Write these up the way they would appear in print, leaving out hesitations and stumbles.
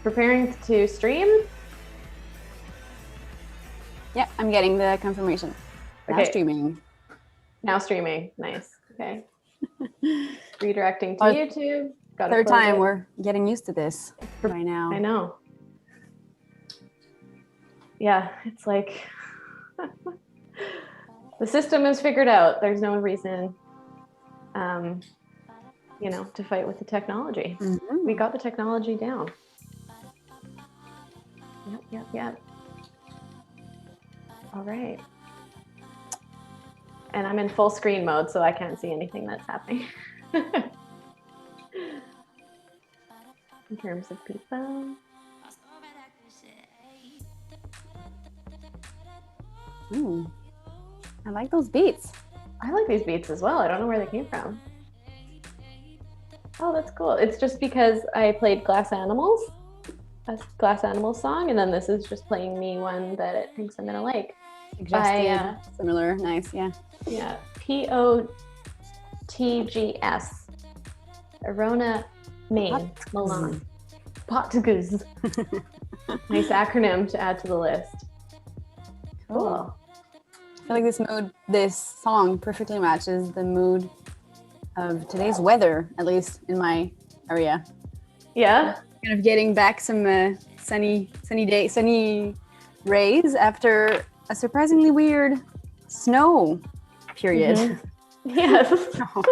Preparing to stream? Yeah, I'm getting the confirmation. Now Okay. streaming. Now streaming. Nice. Okay. Redirecting to Our YouTube. Gotta third close time it. we're getting used to this by now. I know. Yeah, it's like the system is figured out. There's no reason, to fight with the technology. Mm-hmm. We got the technology down. Yep. All right. And I'm in full screen mode, so I can't see anything that's happening. In terms of people. I like those beats. I like these beats as well. I don't know where they came from. Oh, that's cool. It's just because I played Glass Animals, a Glass Animals song, and then this is just playing me one that it thinks I'm gonna like. Suggested, similar, nice, yeah. Yeah, POTGS, Arona, Maine, Milan. Potguz. Nice acronym to add to the list. Cool. I feel like this song perfectly matches the mood of today's weather, at least in my area. Yeah. Kind of getting back some sunny rays after a surprisingly weird snow period. Mm-hmm. Yes. So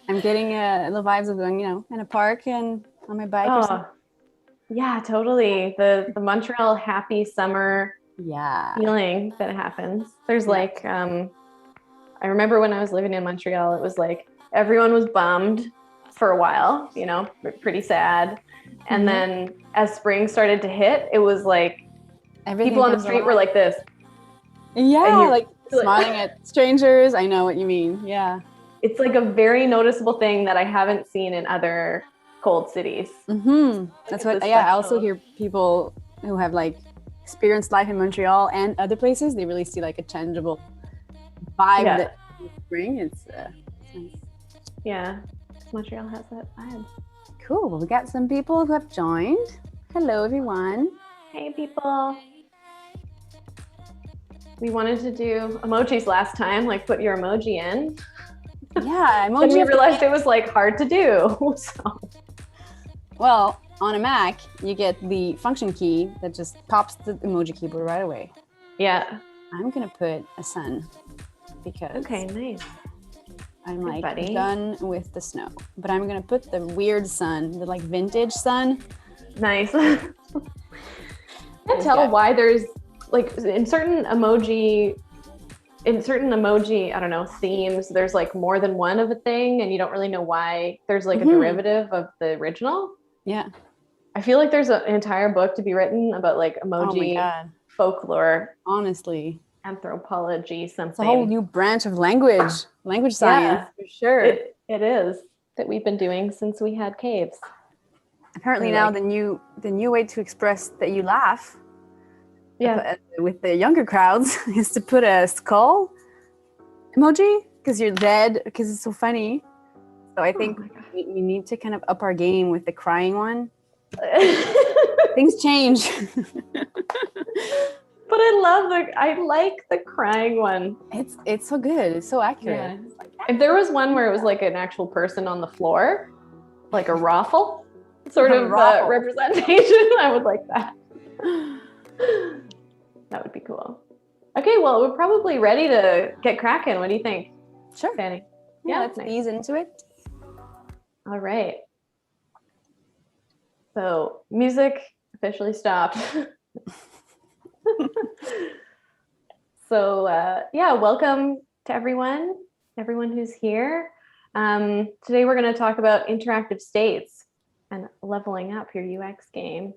I'm getting little vibes of going, in a park and on my bike or something. Yeah, totally. The Montreal happy summer feeling that happens. There's I remember when I was living in Montreal, it was like everyone was bummed for a while, pretty sad. And then as spring started to hit, it was like people on the street were like this. Yeah, like smiling at strangers. I know what you mean. Yeah. It's like a very noticeable thing that I haven't seen in other cold cities. Mm-hmm. That's what, I also hear people who have experienced life in Montreal and other places, they really see a tangible vibe that spring. It's nice. Yeah, Montreal has that vibe. Cool. Well, we got some people who have joined. Hello, everyone. Hey, people. We wanted to do emojis last time, put your emoji in. Yeah, emoji. Then we realized it was hard to do. So. Well, on a Mac, you get the function key that just pops the emoji keyboard right away. Yeah. I'm gonna put a sun because nice. I'm done with the snow. But I'm gonna put the weird sun, the vintage sun. Nice. I can't tell why there's in certain emoji, I don't know, themes, there's more than one of a thing and you don't really know why there's a derivative of the original. Yeah. I feel like there's an entire book to be written about emoji folklore. Honestly. Anthropology, something. It's a whole new branch of language science, for sure. It is that we've been doing since we had caves. Apparently now the new way to express that you laugh with the younger crowds is to put a skull emoji because you're dead, because it's so funny. So I think we need to kind of up our game with the crying one. Things change. But I like the crying one. It's so good. It's so accurate. Yeah. If there was one where it was an actual person on the floor, like a raffle sort of representation, I would like that. That would be cool. Okay, well, we're probably ready to get cracking. What do you think? Sure. Fanny? Yeah, let's ease into it. All right. So music officially stopped. So welcome to everyone who's here. Today we're going to talk about interactive states and leveling up your UX game.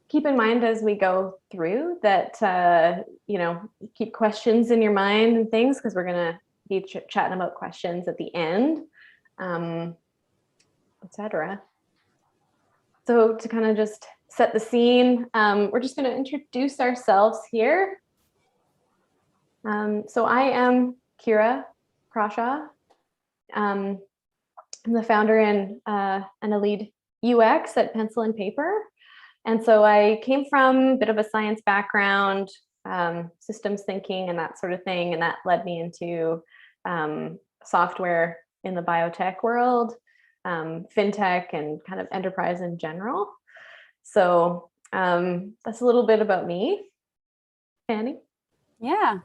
Keep in mind as we go through that, keep questions in your mind and things, because we're going to be chatting about questions at the end, etc. So to kind of just set the scene, we're just going to introduce ourselves here. So I am Kira Prasha. I'm the founder and a lead UX at Pencil and Paper. And so I came from a bit of a science background, systems thinking and that sort of thing. And that led me into software in the biotech world, fintech, and kind of enterprise in general. So that's a little bit about me. Fanny? Yeah,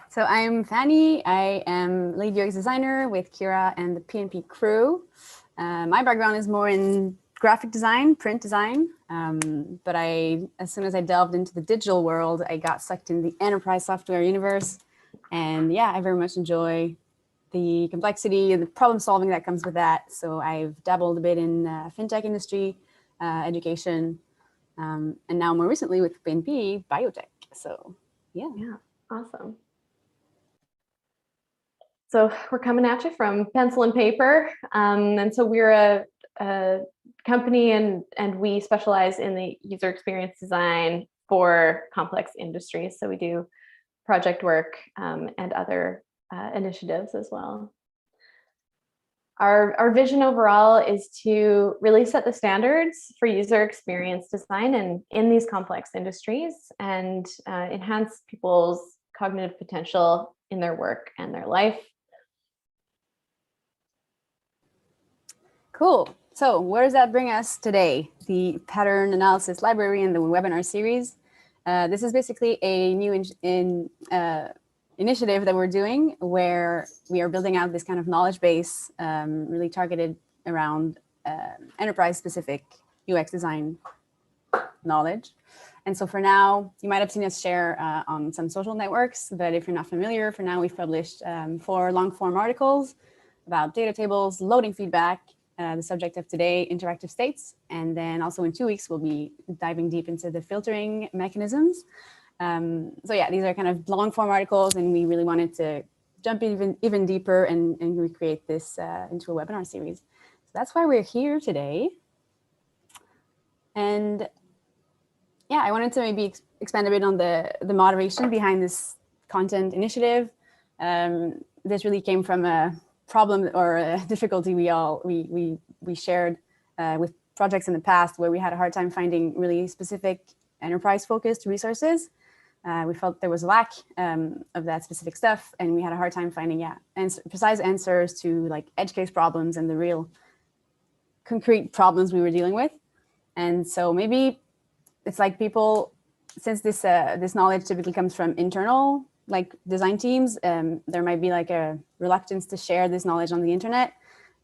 so I'm Fanny. I am lead UX designer with Kira and the PNP crew. My background is more in graphic design, print design, but as soon as I delved into the digital world, I got sucked in the enterprise software universe. And yeah, I very much enjoy the complexity and the problem solving that comes with that. So I've dabbled a bit in fintech industry, education, and now more recently with PNP, biotech. So yeah. Awesome. So we're coming at you from Pencil and Paper. And so we're a company and we specialize in the user experience design for complex industries. So we do project work and other initiatives as well. Our vision overall is to really set the standards for user experience design in these complex industries and enhance people's cognitive potential in their work and their life. Cool. So where does that bring us today? The pattern analysis library and the webinar series. This is basically a new initiative that we're doing where we are building out this kind of knowledge base really targeted around enterprise specific UX design knowledge. And so for now, you might have seen us share on some social networks, but if you're not familiar, for now we've published 4 long form articles about data tables, loading feedback, the subject of today, interactive states. And then also in 2 weeks, we'll be diving deep into the filtering mechanisms. So yeah, these are kind of long form articles, and we really wanted to jump even deeper and recreate this into a webinar series. So that's why we're here today. And yeah, I wanted to maybe expand a bit on the moderation behind this content initiative. This really came from a problem or a difficulty we shared with projects in the past where we had a hard time finding really specific enterprise focused resources. We felt there was a lack of that specific stuff, and we had a hard time finding precise answers to like edge case problems and the real concrete problems we were dealing with. And so maybe it's like people, since this knowledge typically comes from internal like design teams, there might be like a reluctance to share this knowledge on the internet.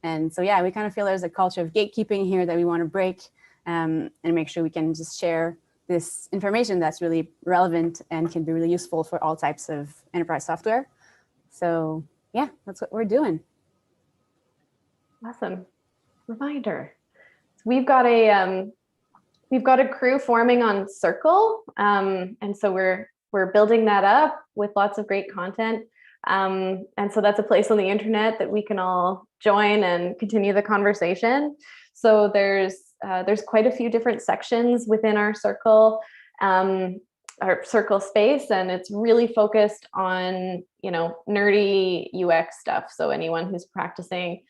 And so yeah, we kind of feel there's a culture of gatekeeping here that we want to break and make sure we can just share this information that's really relevant and can be really useful for all types of enterprise software. So yeah, that's what we're doing. Awesome. Reminder. So we've got a crew forming on Circle. And so we're building that up with lots of great content. And so that's a place on the internet that we can all join and continue the conversation. So there's quite a few different sections within our Circle space, and it's really focused on, nerdy UX stuff. So anyone who's practicing,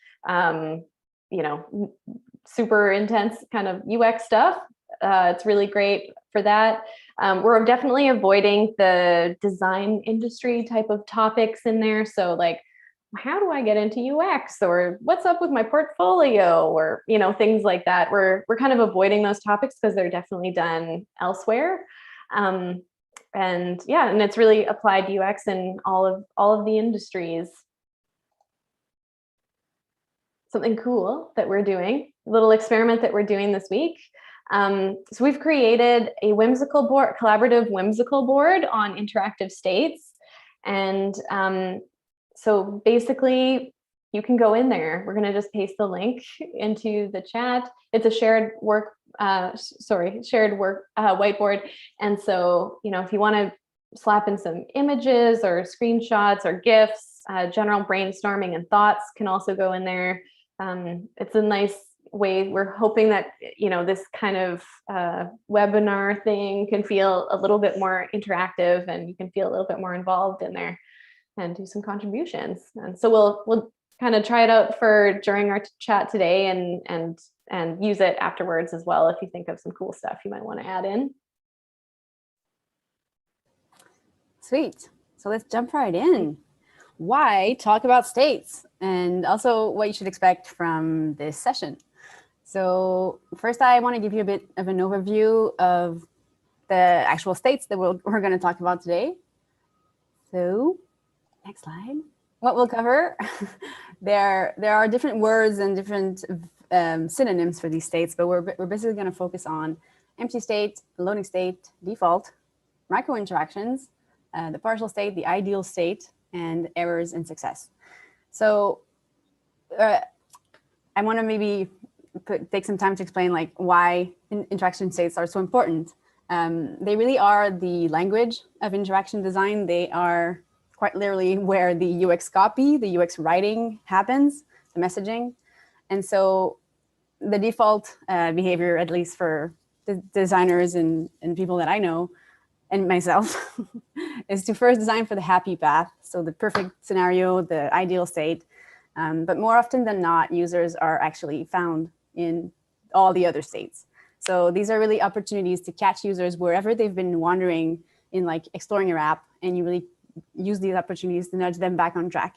super intense kind of UX stuff, it's really great for that. We're definitely avoiding the design industry type of topics in there. So like, how do I get into UX, or what's up with my portfolio, or, things like that. We're kind of avoiding those topics because they're definitely done elsewhere. And it's really applied UX in all of the industries. Something cool that we're doing, a little experiment that we're doing this week. So we've created a collaborative whimsical board on interactive states. And so basically you can go in there. We're going to just paste the link into the chat. It's a shared whiteboard. And so, if you want to slap in some images or screenshots or GIFs, general brainstorming and thoughts can also go in there. It's a nice way. We're hoping that, this kind of webinar thing can feel a little bit more interactive, and you can feel a little bit more involved in there and do some contributions. And so we'll kind of try it out for during our chat today and use it afterwards as well if you think of some cool stuff you might want to add in. Sweet. So let's jump right in. Why talk about states, and also what you should expect from this session. So first, I want to give you a bit of an overview of the actual states that we're going to talk about today. So next slide. What we'll cover, there are different words and different synonyms for these states, but we're basically going to focus on empty state, loading state, default, microinteractions, the partial state, the ideal state, and errors and success. So I want to maybe take some time to explain like why interaction states are so important. They really are the language of interaction design. They are quite literally where the UX copy, the UX writing happens, the messaging. And so the default behavior, at least for the designers and people that I know, and myself, is to first design for the happy path. So the perfect scenario, the ideal state. But more often than not, users are actually found in all the other states. So these are really opportunities to catch users wherever they've been wandering in like exploring your app, and you really use these opportunities to nudge them back on track.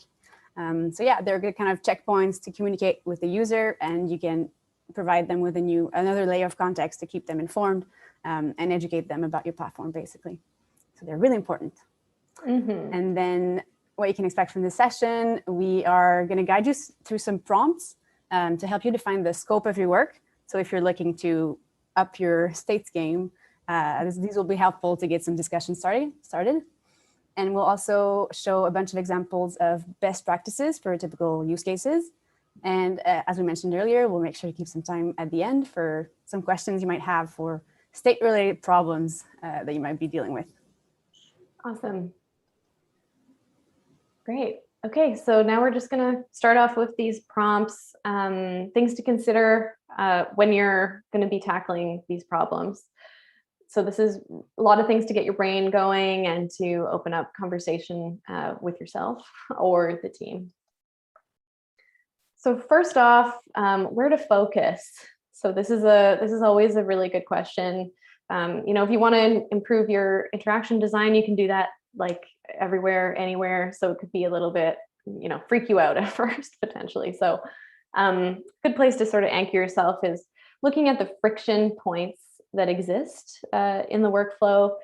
So yeah, they're good kind of checkpoints to communicate with the user, and you can provide them with another layer of context to keep them informed and educate them about your platform, basically. So they're really important. Mm-hmm. And then what you can expect from this session, we are going to guide you through some prompts to help you define the scope of your work. So if you're looking to up your states game, these will be helpful to get some discussion started. And we'll also show a bunch of examples of best practices for typical use cases. And as we mentioned earlier, we'll make sure to keep some time at the end for some questions you might have for state-related problems that you might be dealing with. Awesome. Great. Okay, so now we're just going to start off with these prompts, things to consider when you're going to be tackling these problems. So this is a lot of things to get your brain going and to open up conversation with yourself or the team. So first off, where to focus? So this is always a really good question. If you want to improve your interaction design, you can do that like everywhere, anywhere. So it could be a little bit, freak you out at first potentially. So good place to sort of anchor yourself is looking at the friction points that exist in the workflow,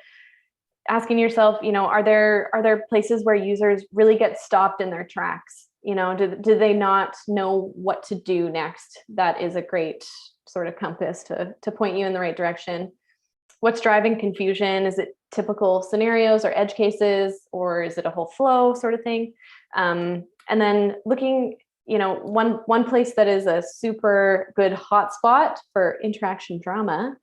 asking yourself, are there places where users really get stopped in their tracks? Do they not know what to do next? That is a great sort of compass to point you in the right direction. What's driving confusion? Is it typical scenarios or edge cases, or is it a whole flow sort of thing? And then looking, one place that is a super good hotspot for interaction drama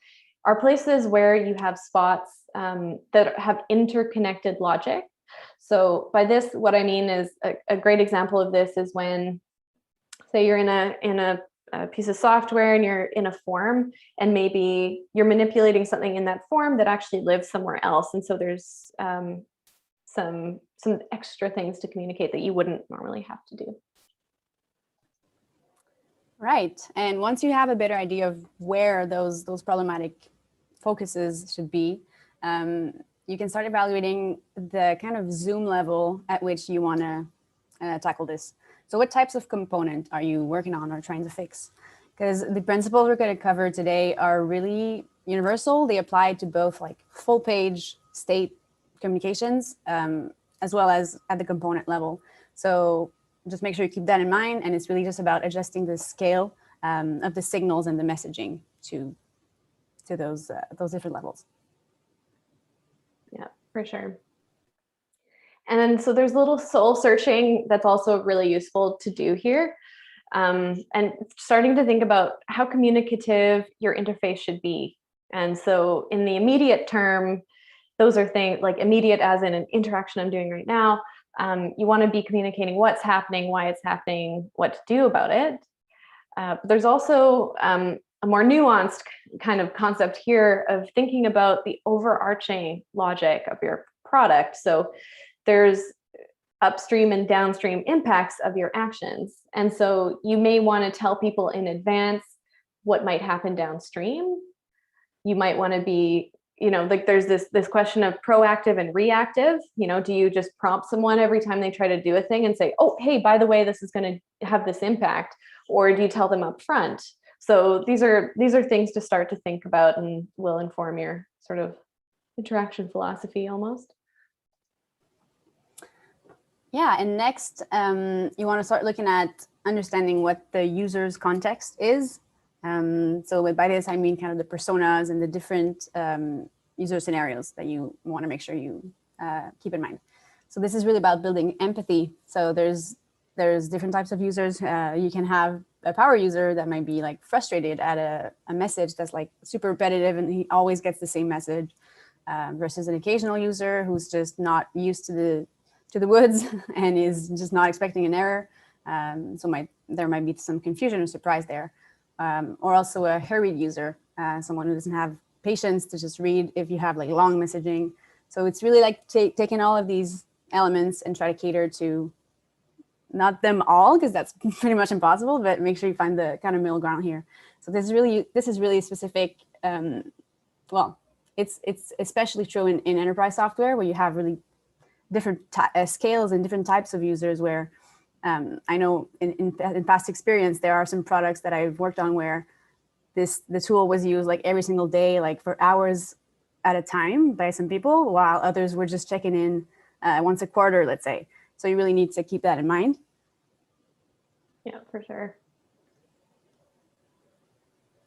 are places where you have spots that have interconnected logic. So by this, what I mean is a great example of this is when, say, you're in a piece of software and you're in a form, and maybe you're manipulating something in that form that actually lives somewhere else. And so there's some extra things to communicate that you wouldn't normally have to do. Right. And once you have a better idea of where those problematic focuses should be, you can start evaluating the kind of zoom level at which you want to tackle this. So what types of component are you working on or trying to fix? Because the principles we're going to cover today are really universal. They apply to both like full page state communications, as well as at the component level. So just make sure you keep that in mind. And it's really just about adjusting the scale of the signals and the messaging to those different levels. Yeah, for sure. And then, so there's a little soul searching that's also really useful to do here. And starting to think about how communicative your interface should be. And so in the immediate term, those are things like immediate as in an interaction I'm doing right now. You want to be communicating what's happening, why it's happening, what to do about it. There's also a more nuanced kind of concept here of thinking about the overarching logic of your product. So there's upstream and downstream impacts of your actions. And so you may want to tell people in advance what might happen downstream. You might want to be, like there's this question of proactive and reactive. Do you just prompt someone every time they try to do a thing and say, oh, hey, by the way, this is going to have this impact? Or do you tell them up front? So these are things to start to think about and will inform your sort of interaction philosophy almost. Yeah, and next, you want to start looking at understanding what the user's context is. So by this, I mean kind of the personas and the different user scenarios that you want to make sure you keep in mind. So this is really about building empathy. So there's different types of users. You can have a power user that might be like frustrated at a message that's like super repetitive and he always gets the same message, versus an occasional user who's just not used to the woods and is just not expecting an error. So there might be some confusion or surprise there. Or also a hurried user, someone who doesn't have patience to just read if you have like long messaging. So it's really like taking all of these elements and try to cater to not them all, because that's pretty much impossible, but make sure you find the kind of middle ground here. So this is really specific. Well, it's especially true in enterprise software where you have really different scales and different types of users where I know in past experience, there are some products that I've worked on where the tool was used like every single day, like for hours at a time by some people, while others were just checking in once a quarter, let's say. So you really need to keep that in mind. Yeah, for sure.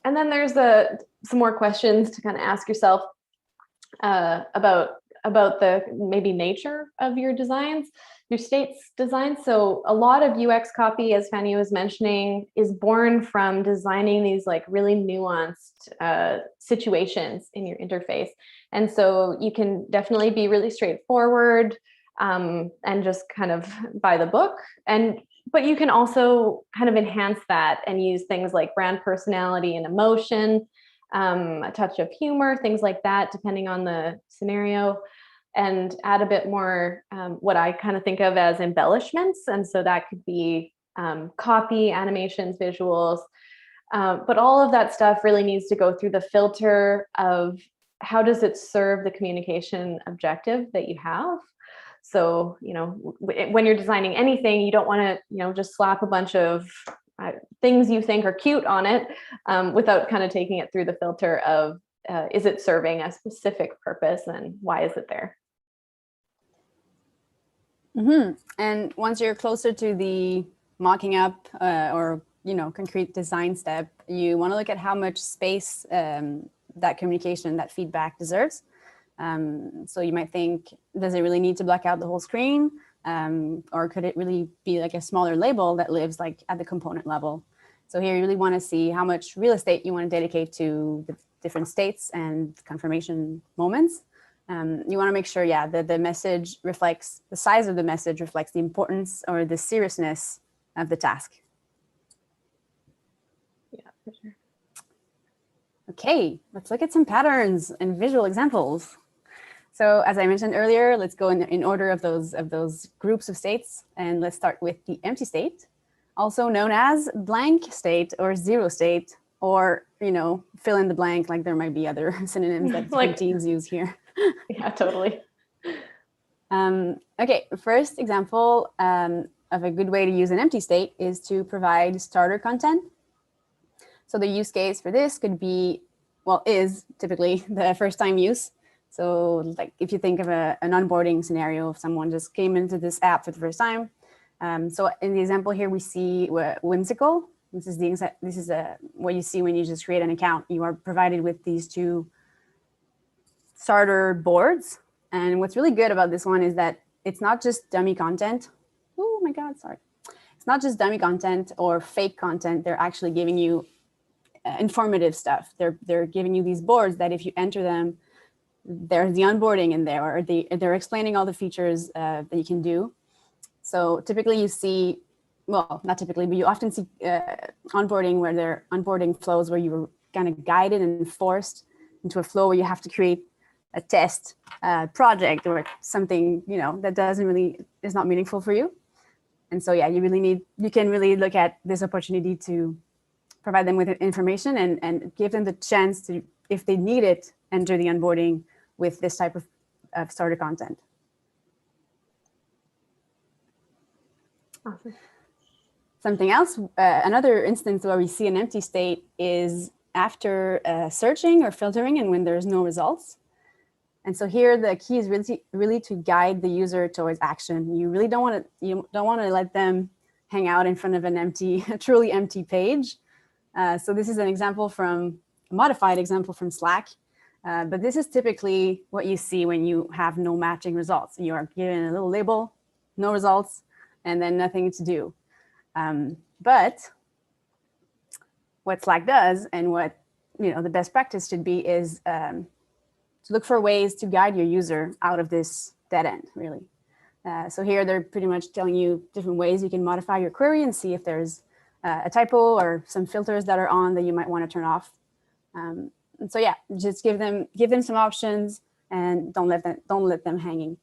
And then there's some more questions to kind of ask yourself about the maybe nature of your designs, your state's design. So a lot of UX copy, as Fanny was mentioning, is born from designing these like really nuanced situations in your interface. And so you can definitely be really straightforward and just kind of by the book. But you can also kind of enhance that and use things like brand personality and emotion, a touch of humor, things like that, depending on the scenario, and add a bit more what I kind of think of as embellishments. And so that could be copy, animations, visuals, but all of that stuff really needs to go through the filter of how does it serve the communication objective that you have. So, when you're designing anything, you don't want to, just slap a bunch of things you think are cute on it without kind of taking it through the filter of, is it serving a specific purpose and why is it there? Mm-hmm. And once you're closer to the mocking up or, concrete design step, you want to look at how much space that communication, that feedback deserves. So you might think, does it really need to black out the whole screen? Or could it really be like a smaller label that lives like at the component level? So here you really want to see how much real estate you want to dedicate to the different states and confirmation moments. You want to make sure, that the message reflects, the size of the message reflects the importance or the seriousness of the task. Yeah, for sure. Okay, let's look at some patterns and visual examples. So as I mentioned earlier, let's go in order of those groups of states, and let's start with the empty state, also known as blank state or zero state, or fill in the blank. Like there might be other synonyms that like, teams use here. Yeah, totally. Okay, first example of a good way to use an empty state is to provide starter content. So the use case for this could be, is typically the first time use. So like if you think of an onboarding scenario, if someone just came into this app for the first time. So in the example here, we see whimsical. This is what you see when you just create an account. You are provided with these two starter boards. And what's really good about this one is that it's not just dummy content. Oh my God, sorry. It's not just dummy content or fake content. They're actually giving you informative stuff. They're giving you these boards that if you enter them, there's the onboarding in there, or they're explaining all the features that you can do. So typically you see, not typically, but you often see onboarding where they're onboarding flows where you're kind of guided and forced into a flow where you have to create a test project or something, you know, that is not meaningful for you. And so, yeah, you can really look at this opportunity to provide them with information and give them the chance to, if they need it, enter the onboarding with this type of starter content. Awesome. Something else, another instance where we see an empty state is after searching or filtering and when there's no results. And so here the key is really to guide the user towards action. You really don't want to let them hang out in front of a truly empty page. So this is an example a modified example from Slack. But this is typically what you see when you have no matching results. You are given a little label, no results, and then nothing to do. But what Slack does, and what the best practice should be, is to look for ways to guide your user out of this dead end, really. So here they're pretty much telling you different ways you can modify your query and see if there's a typo or some filters that are on that you might want to turn off. And so yeah, just give them some options and don't let them hanging.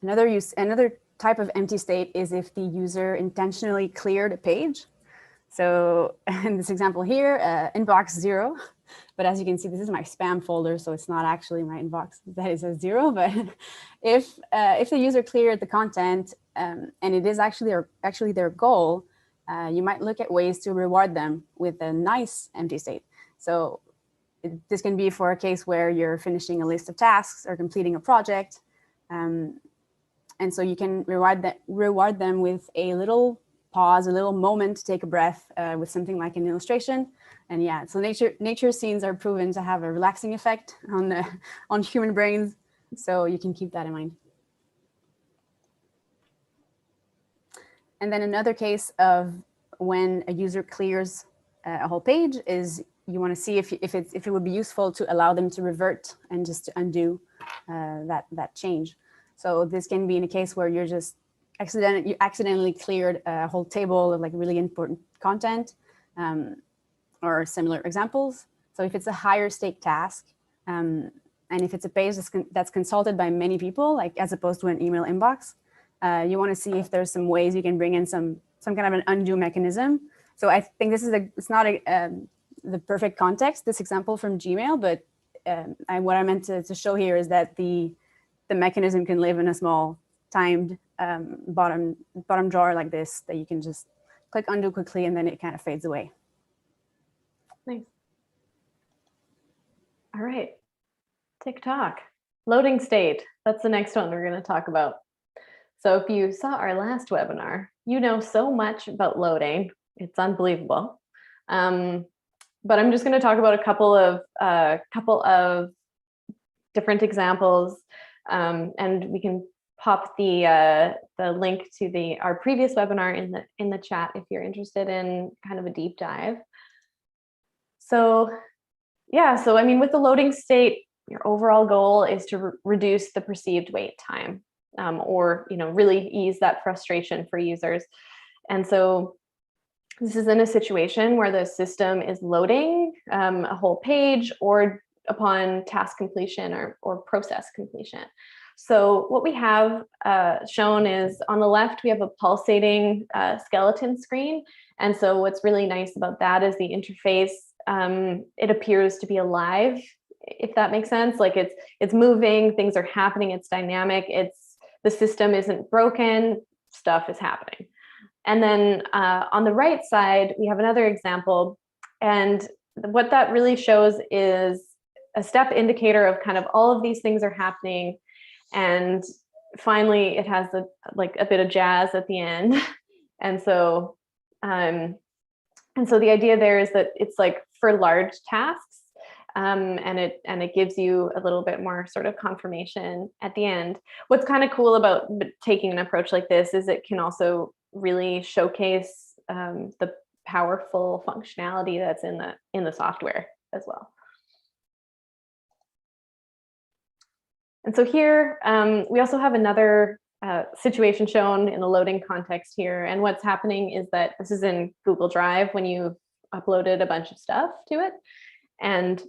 Another type of empty state is if the user intentionally cleared a page. So in this example here, inbox 0. But as you can see, this is my spam folder, so it's not actually my inbox that is a 0. But if the user cleared the content and it is actually their goal, you might look at ways to reward them with a nice empty state. So this can be for a case where you're finishing a list of tasks or completing a project. And so you can reward them with a little pause, a little moment to take a breath with something like an illustration. And yeah, so nature scenes are proven to have a relaxing effect on human brains. So you can keep that in mind. And then another case of when a user clears a whole page is you want to see if it would be useful to allow them to revert and just to undo that change. So this can be in a case where you're just accidentally cleared a whole table of like really important content, or similar examples. So if it's a higher stake task, and if it's a page that's consulted by many people, like as opposed to an email inbox, you want to see if there's some ways you can bring in some kind of an undo mechanism. So I think it's not the perfect context, this example from Gmail, but what I meant to show here is that the mechanism can live in a small timed bottom drawer like this, that you can just click undo quickly and then it kind of fades away. Nice. All right, TikTok, loading state. That's the next one we're going to talk about. So if you saw our last webinar, you know so much about loading. It's unbelievable. But I'm just going to talk about a couple of different examples, and we can pop the link to our previous webinar in the chat if you're interested in kind of a deep dive. So yeah, so I mean, with the loading state, your overall goal is to reduce the perceived wait time, or really ease that frustration for users. And so this is in a situation where the system is loading a whole page or upon task completion or process completion. So what we have shown is on the left, we have a pulsating skeleton screen. And so what's really nice about that is the interface, it appears to be alive, if that makes sense. Like it's moving, things are happening, it's dynamic, the system isn't broken, stuff is happening. And then on the right side, we have another example. And what that really shows is a step indicator of kind of all of these things are happening. And finally, it has a bit of jazz at the end. And so the idea there is that it's like for large tasks, and it gives you a little bit more sort of confirmation at the end. What's kind of cool about taking an approach like this is it can also really showcase the powerful functionality that's in the software as well. And so here, we also have another situation shown in the loading context here. And what's happening is that this is in Google Drive when you've uploaded a bunch of stuff to it. And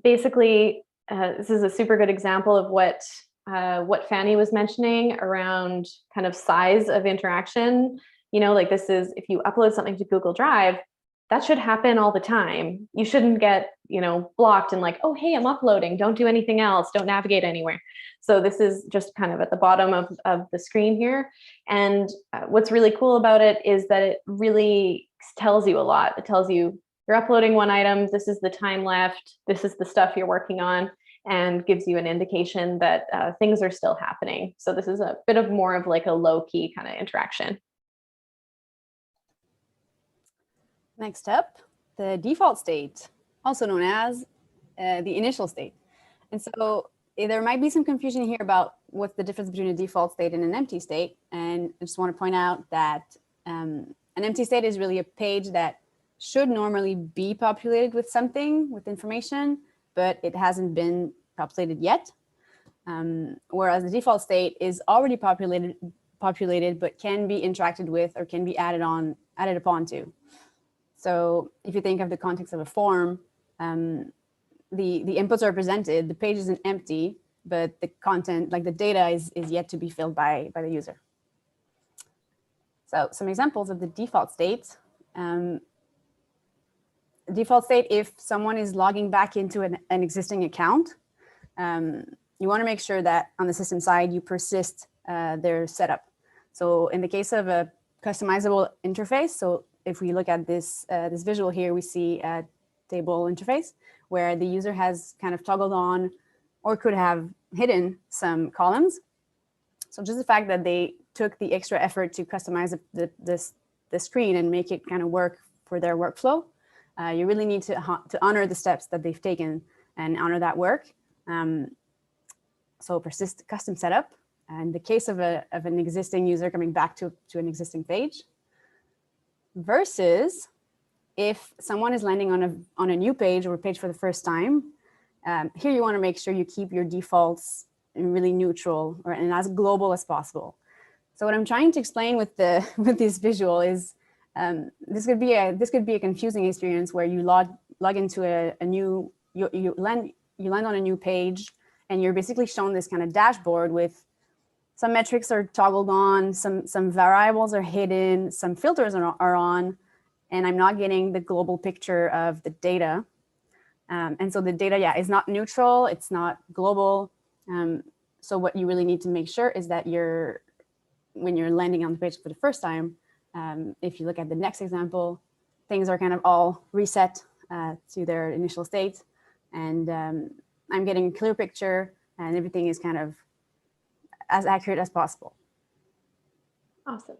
basically, this is a super good example of what Fanny was mentioning around kind of size of interaction. You know, like this is, if you upload something to Google Drive, that should happen all the time. You shouldn't get, you know, blocked and like, oh, hey, I'm uploading. Don't do anything else. Don't navigate anywhere. So this is just kind of at the bottom of the screen here. And what's really cool about it is that it really tells you a lot. It tells you you're uploading one item. This is the time left. This is the stuff you're working on, and gives you an indication that things are still happening. So this is a bit of more of like a low key kind of interaction. Next up, the default state, also known as the initial state. And so there might be some confusion here about what's the difference between a default state and an empty state. And I just want to point out that an empty state is really a page that should normally be populated with something, with information, but it hasn't been populated yet. Whereas the default state is already populated, but can be interacted with or can be added upon to. So if you think of the context of a form, the inputs are presented, the page isn't empty, but the content, like the data is yet to be filled by the user. So some examples of the default state. Default state, if someone is logging back into an existing account, you want to make sure that on the system side, you persist their setup. So in the case of a customizable interface, so if we look at this visual here, we see a table interface where the user has kind of toggled on or could have hidden some columns. So just the fact that they took the extra effort to customize the screen and make it kind of work for their workflow, you really need to honor the steps that they've taken and honor that work. So persist custom setup. In the case of an existing user coming back to an existing page, versus if someone is landing on a new page or a page for the first time, here you want to make sure you keep your defaults really neutral and as global as possible. So what I'm trying to explain with this visual is this could be a confusing experience where you log into you land on a new page and you're basically shown this kind of dashboard with some metrics are toggled on, some variables are hidden, some filters are on, and I'm not getting the global picture of the data. And so the data, yeah, is not neutral, it's not global. So what you really need to make sure is that when you're landing on the page for the first time, if you look at the next example, things are kind of all reset to their initial state. And I'm getting a clear picture and everything is kind of as accurate as possible. Awesome.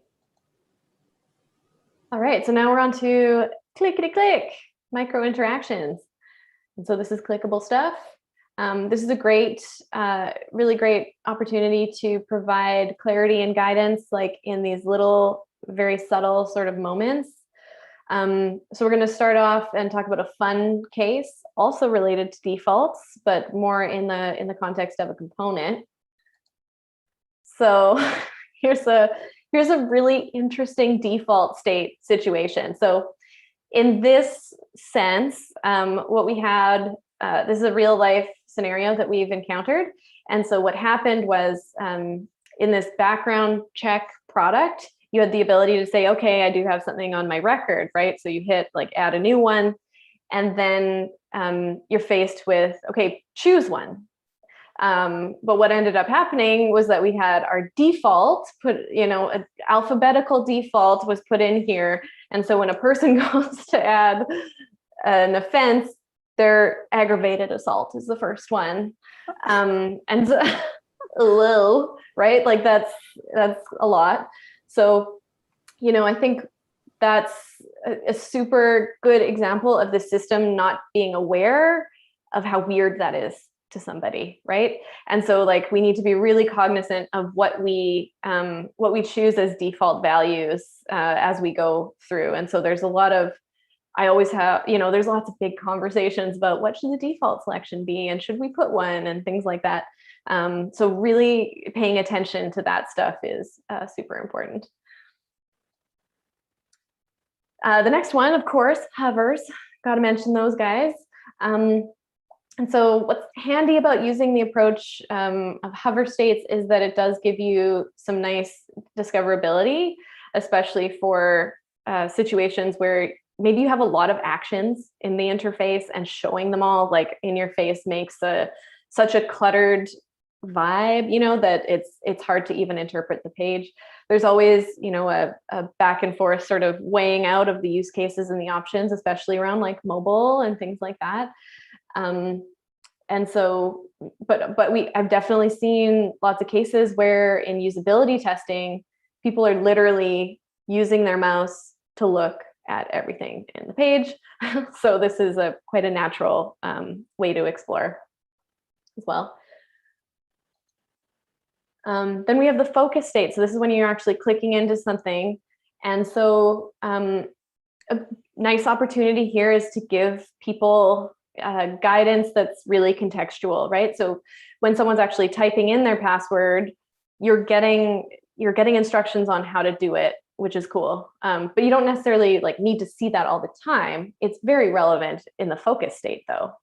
All right, so now we're on to clickety-click, micro-interactions. And so this is clickable stuff. This is a great, really great opportunity to provide clarity and guidance, like in these little, very subtle sort of moments. So we're going to start off and talk about a fun case, also related to defaults, but more in the context of a component. So here's a really interesting default state situation. So in this sense, what we had, this is a real life scenario that we've encountered. And so what happened was in this background check product, you had the ability to say, okay, I do have something on my record, right? So you hit like add a new one, and then you're faced with, okay, choose one. But what ended up happening was that we had our default an alphabetical default was put in here. And so when a person goes to add an offense, their aggravated assault is the first one. And so, right? Like that's a lot. So, I think that's a super good example of the system not being aware of how weird that is to somebody, right? And so like we need to be really cognizant of what we choose as default values as we go through. And so there's a lot of, I always have, there's lots of big conversations about what should the default selection be and should we put one and things like that. So really paying attention to that stuff is super important. The next one, of course, hovers. Got to mention those guys. And so what's handy about using the approach of hover states is that it does give you some nice discoverability, especially for situations where maybe you have a lot of actions in the interface, and showing them all like in your face makes such a cluttered vibe, you know, that it's hard to even interpret the page. There's always, you know, a back and forth sort of weighing out of the use cases and the options, especially around like mobile and things like that. And so, but I've definitely seen lots of cases where in usability testing, people are literally using their mouse to look at everything in the page. So this is quite a natural way to explore as well. Then we have the focus state. So this is when you're actually clicking into something. And so a nice opportunity here is to give people guidance that's really contextual, right? So when someone's actually typing in their password, you're getting instructions on how to do it, which is cool. But you don't necessarily like need to see that all the time. It's very relevant in the focus state though.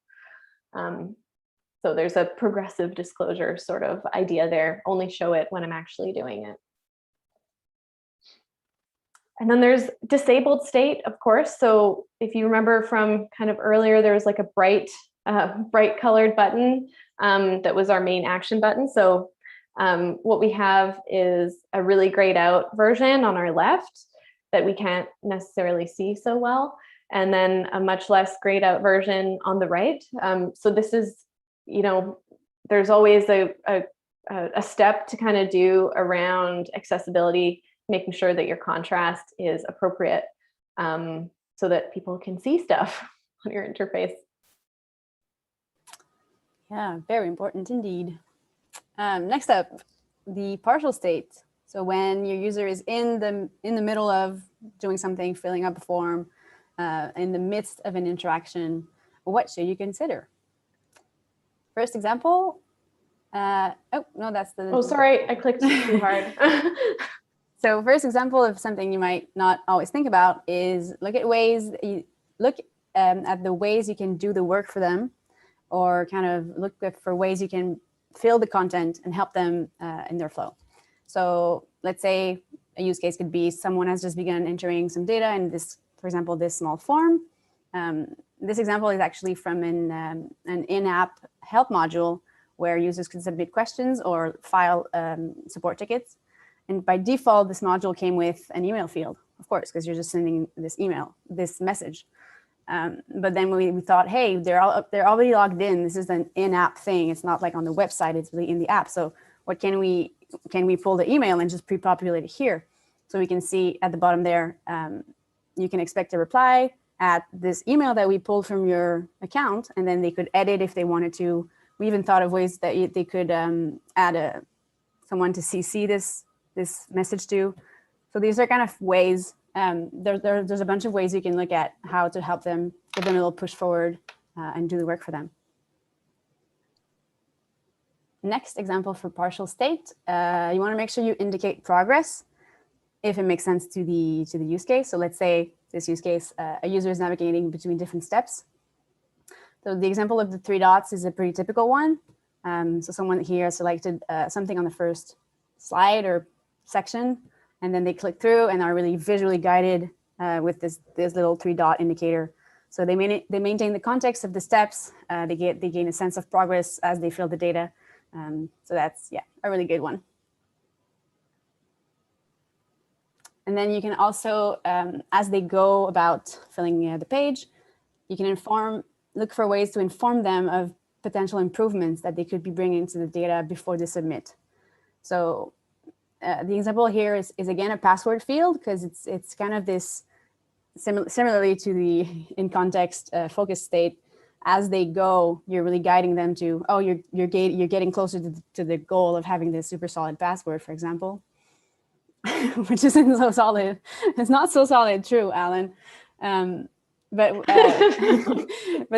So there's a progressive disclosure sort of idea there. Only show it when I'm actually doing it. And then there's disabled state, of course. So if you remember from kind of earlier, there was like a bright colored button that was our main action button. So what we have is a really grayed out version on our left that we can't necessarily see so well, and then a much less grayed out version on the right. So this is, you know, there's always a step to kind of do around accessibility, making sure that your contrast is appropriate so that people can see stuff on your interface. Yeah, very important indeed. Next up, the partial state. So when your user is in the middle of doing something, filling up a form, in the midst of an interaction, what should you consider? First example. Oh no, that's the. Oh, sorry, I clicked too hard. So first example of something you might not always think about is look at the ways you can do the work for them, or kind of look for ways you can fill the content and help them in their flow. So let's say a use case could be someone has just begun entering some data in this, for example, this small form. This example is actually from an in-app help module where users can submit questions or file support tickets. And by default, this module came with an email field, of course, because you're just sending this message. But then we thought, hey, they're already logged in. This is an in-app thing. It's not like on the website. It's really in the app. So what can we pull the email and just pre-populate it here? So we can see at the bottom there, you can expect a reply at this email that we pulled from your account, and then they could edit if they wanted to. We even thought of ways that they could add someone to CC this message to. So these are kind of ways. There's a bunch of ways you can look at how to help them, give them a little push forward and do the work for them. Next example for partial state, you want to make sure you indicate progress if it makes sense to the use case. So let's say this use case, a user is navigating between different steps. So the example of the 3 dots is a pretty typical one. So someone here selected something on the first slide or section, and then they click through and are really visually guided with this little 3-dot indicator. So they maintain the context of the steps. They gain a sense of progress as they fill the data. So that's, yeah, a really good one. And then you can also, as they go about filling the page, you can look for ways to inform them of potential improvements that they could be bringing to the data before they submit. So the example here is again a password field, because it's kind of this similarly to the in context focus state. As they go, you're really guiding them to, oh, you're getting closer to the goal of having this super solid password, for example, which isn't so solid. It's not so solid, true, Alan. But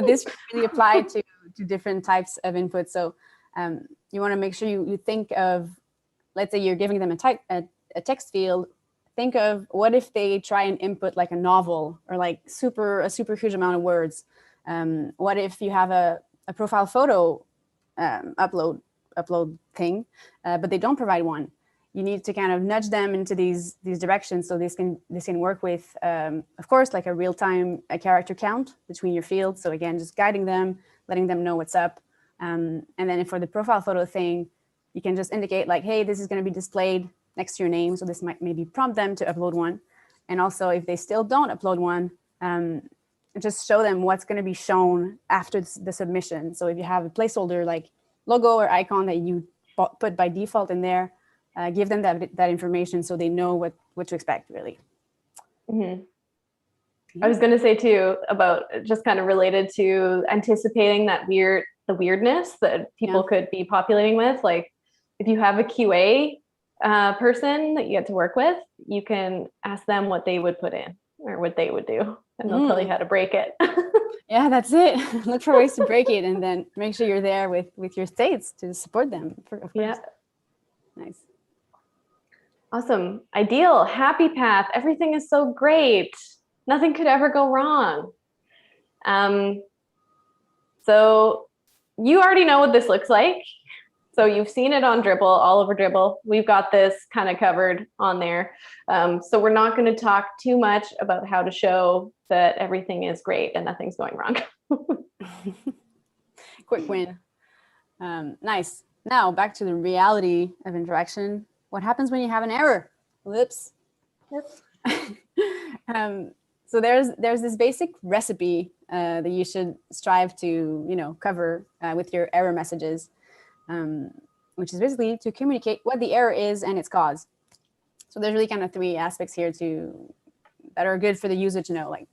this really apply to different types of input. So you want to make sure you think of, let's say you're giving them a text field. Think of what if they try and input like a novel or like a super huge amount of words. What if you have a a profile photo upload thing, but they don't provide one. You need to kind of nudge them into these directions so this can work with, of course, like a real-time character count between your fields. So again, just guiding them, letting them know what's up. And then for the profile photo thing, you can just indicate like, hey, this is going to be displayed next to your name. So this might maybe prompt them to upload one. And also if they still don't upload one, just show them what's going to be shown after the submission. So if you have a placeholder like logo or icon that you put by default in there, give them that information so they know what to expect, really. Mm-hmm. I was going to say too, about just kind of related to anticipating the weirdness that people could be populating with. Like if you have a QA person that you get to work with, you can ask them what they would put in or what they would do, and they'll tell you how to break it. Yeah, that's it. Look for ways to break it, and then make sure you're there with your states to support them. Of course. Yeah. Nice. Awesome. Ideal. Happy path. Everything is so great. Nothing could ever go wrong. So you already know what this looks like. So you've seen it on Dribble, all over Dribble. We've got this kind of covered on there. So we're not going to talk too much about how to show that everything is great and nothing's going wrong. Quick win. Nice. Now back to the reality of interaction. What happens when you have an error? Whoops. So there's this basic recipe that you should strive to cover with your error messages. Which is basically to communicate what the error is and its cause. So there's really kind of three aspects here that are good for the user to know, like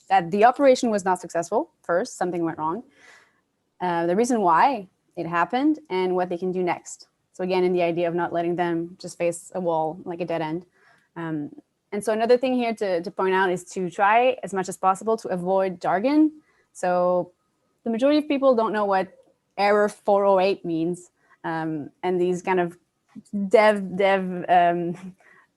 that the operation was not successful. First, something went wrong. The reason why it happened and what they can do next. So again, in the idea of not letting them just face a wall like a dead end. And so another thing here to point out is to try as much as possible to avoid jargon. So the majority of people don't know what error 408 means, and these kind of dev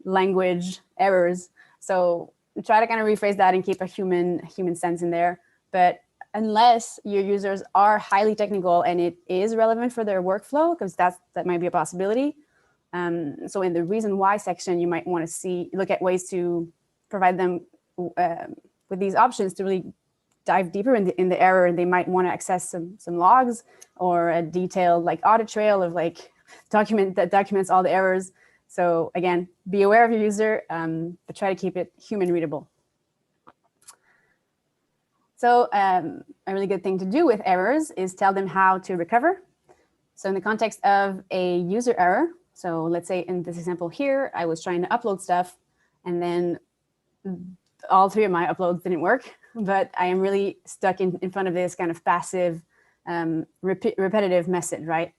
language errors. So try to kind of rephrase that and keep a human sense in there. But unless your users are highly technical and it is relevant for their workflow, because that might be a possibility. So in the reason why section, you might want to look at ways to provide them with these options to really dive deeper in the error, and they might want to access some logs or a detailed like audit trail of like document that documents all the errors. So again, be aware of your user, but try to keep it human readable. So a really good thing to do with errors is tell them how to recover. So in the context of a user error, so let's say in this example here, I was trying to upload stuff and then all three of my uploads didn't work, but I am really stuck in front of this kind of passive, repetitive message, right?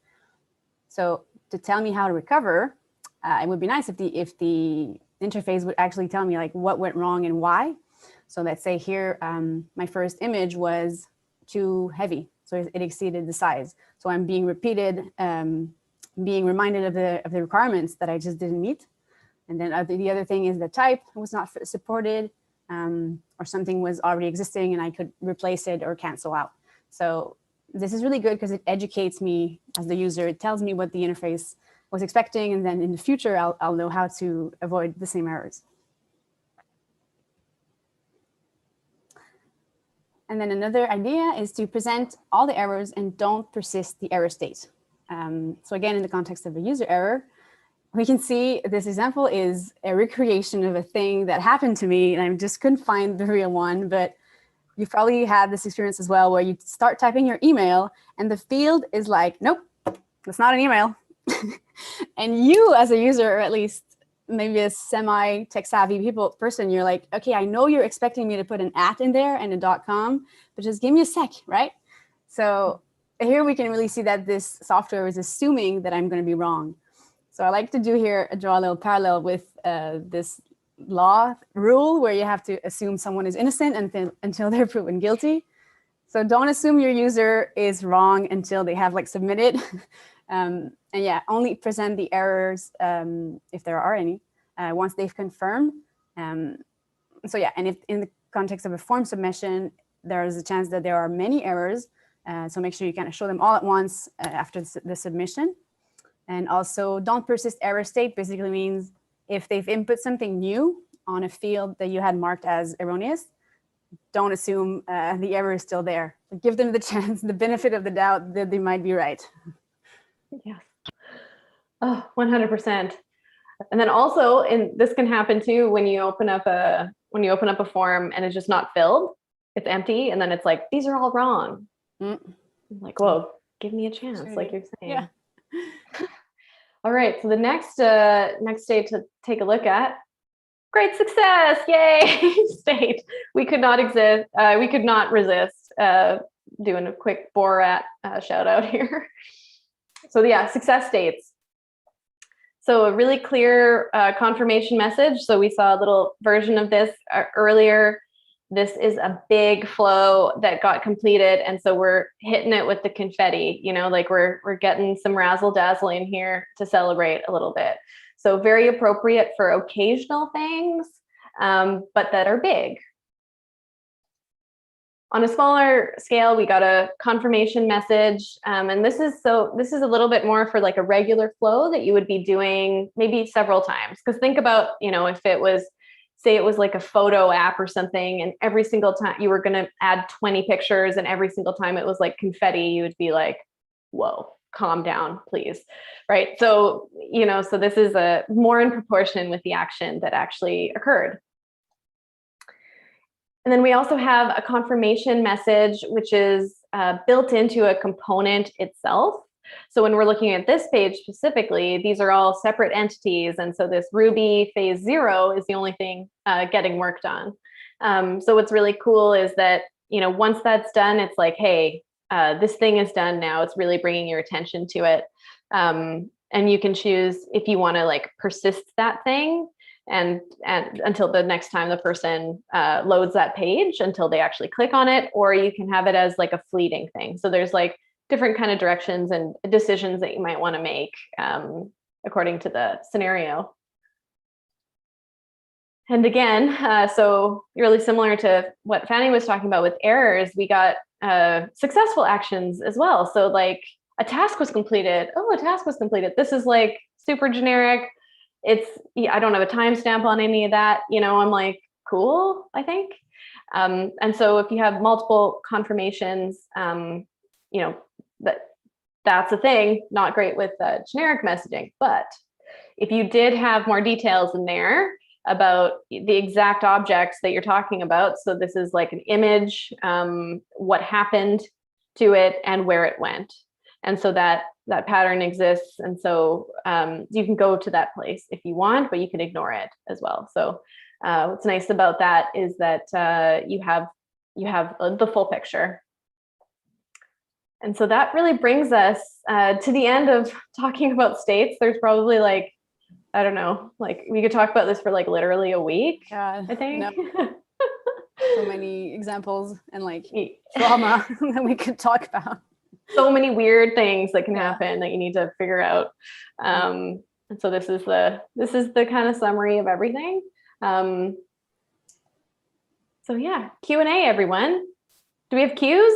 So to tell me how to recover, it would be nice if the interface would actually tell me like what went wrong and why. So let's say here, my first image was too heavy, so it exceeded the size. So I'm being being reminded of the requirements that I just didn't meet. And then the other thing is the type was not supported, or something was already existing and I could replace it or cancel out. So this is really good because it educates me as the user. It tells me what the interface was expecting, and then in the future, I'll know how to avoid the same errors. And then another idea is to present all the errors and don't persist the error state. So again, in the context of a user error, we can see this example is a recreation of a thing that happened to me, and I just couldn't find the real one, but you've probably had this experience as well, where you start typing your email and the field is like, nope, that's not an email. And you as a user, or at least maybe a semi-tech savvy person, you're like, okay, I know you're expecting me to put an @ in there and a .com, but just give me a sec, right? So here we can really see that this software is assuming that I'm going to be wrong. So I like to draw a little parallel with this law rule where you have to assume someone is innocent until they're proven guilty. So don't assume your user is wrong until they have like submitted. And yeah, only present the errors if there are any once they've confirmed. So yeah, and if in the context of a form submission, there is a chance that there are many errors, So make sure you kind of show them all at once after the submission. And also don't persist error state basically means if they've input something new on a field that you had marked as erroneous, don't assume the error is still there. Give them the chance, the benefit of the doubt that they might be right. Yes. Oh, 100%. And then also, and this can happen too when you open up a form and it's just not filled, it's empty, and then it's like, these are all wrong. Like, whoa, give me a chance, like you're saying. Yeah. All right, so the next state to take a look at, great success, yay, state. We could not resist doing a quick Borat shout out here. So yeah, success states. So a really clear confirmation message. So we saw a little version of this earlier. This is a big flow that got completed. And so we're hitting it with the confetti, like we're getting some razzle dazzle in here to celebrate a little bit. So very appropriate for occasional things, but that are big. On a smaller scale, we got a confirmation message. And this is a little bit more for like a regular flow that you would be doing maybe several times. Because think about, if it was, say it was like a photo app or something, and every single time you were going to add 20 pictures and every single time it was like confetti, you would be like, whoa, calm down, please. Right. So, so this is a more in proportion with the action that actually occurred. And then we also have a confirmation message, which is built into a component itself. So when we're looking at this page specifically, these are all separate entities. And so this Ruby phase 0 is the only thing getting worked on. So what's really cool is that, once that's done, it's like, hey, this thing is done now. It's really bringing your attention to it. And you can choose if you want to like persist that thing and until the next time the person loads that page, until they actually click on it, or you can have it as like a fleeting thing. So there's like different kind of directions and decisions that you might want to make according to the scenario. And again, so really similar to what Fanny was talking about with errors, we got successful actions as well. So like a task was completed. Oh, a task was completed. This is like super generic. I don't have a timestamp on any of that. I'm like, cool, I think. And so if you have multiple confirmations, that's a thing, not great with generic messaging. But if you did have more details in there about the exact objects that you're talking about, so this is like an image, what happened to it and where it went. And so that pattern exists. And so you can go to that place if you want, but you can ignore it as well. So what's nice about that is that you have the full picture. And so that really brings us to the end of talking about states. There's probably like, I don't know, like we could talk about this for like literally a week, I think. No. So many examples and like trauma that we could talk about. So many weird things that can happen that you need to figure out. And so this is the kind of summary of everything. So yeah, Q&A, everyone. Do we have cues?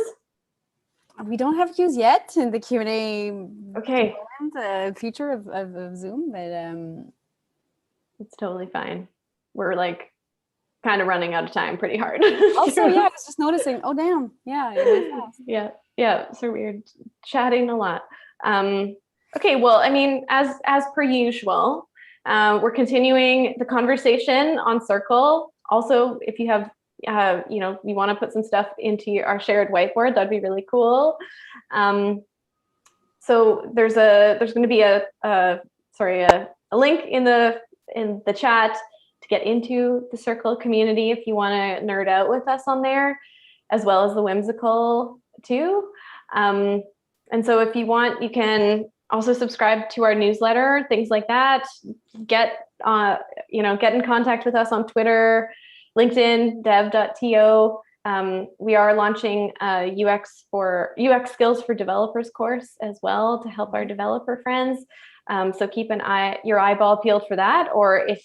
We don't have cues yet in the Q&A feature of Zoom, but it's totally fine. We're like kind of running out of time pretty hard. Also, I was just noticing, oh damn, yeah, so we're chatting a lot. Okay, well, I mean, as per usual, we're continuing the conversation on Circle. Also, if you have you want to put some stuff into our shared whiteboard, that'd be really cool. So there's going to be a link in the chat to get into the Circle community if you want to nerd out with us on there, as well as the Whimsical too. And so if you want, you can also subscribe to our newsletter, things like that. Get in contact with us on Twitter, LinkedIn, dev.to. We are launching a UX skills for developers course as well to help our developer friends. So keep your eyeball peeled for that, or if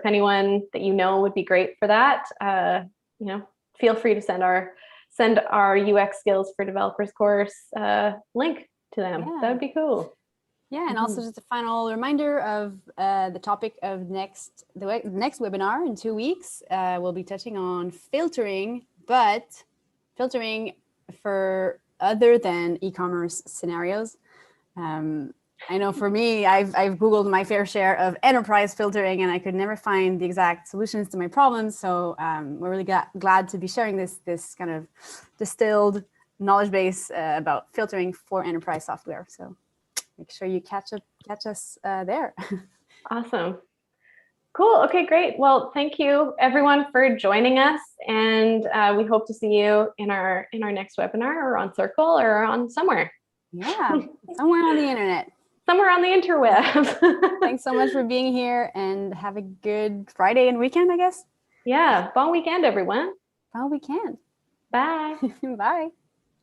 anyone that would be great for that, feel free to send our send our UX skills for developers course link to them. That would be cool. Yeah, and also just a final reminder of the topic of the next webinar in 2 weeks. We'll be touching on filtering, but filtering for other than e-commerce scenarios. I know for me, I've Googled my fair share of enterprise filtering and I could never find the exact solutions to my problems. So we're really glad to be sharing this kind of distilled knowledge base about filtering for enterprise software. So make sure you catch us there. Awesome. Cool. Okay, great. Well, thank you everyone for joining us. And we hope to see you in our next webinar or on Circle or on somewhere. Yeah, somewhere on the internet. Somewhere on the interweb. Thanks so much for being here and have a good Friday and weekend, I guess. Yeah. Bon weekend, everyone. Bon weekend. Bye. Bye.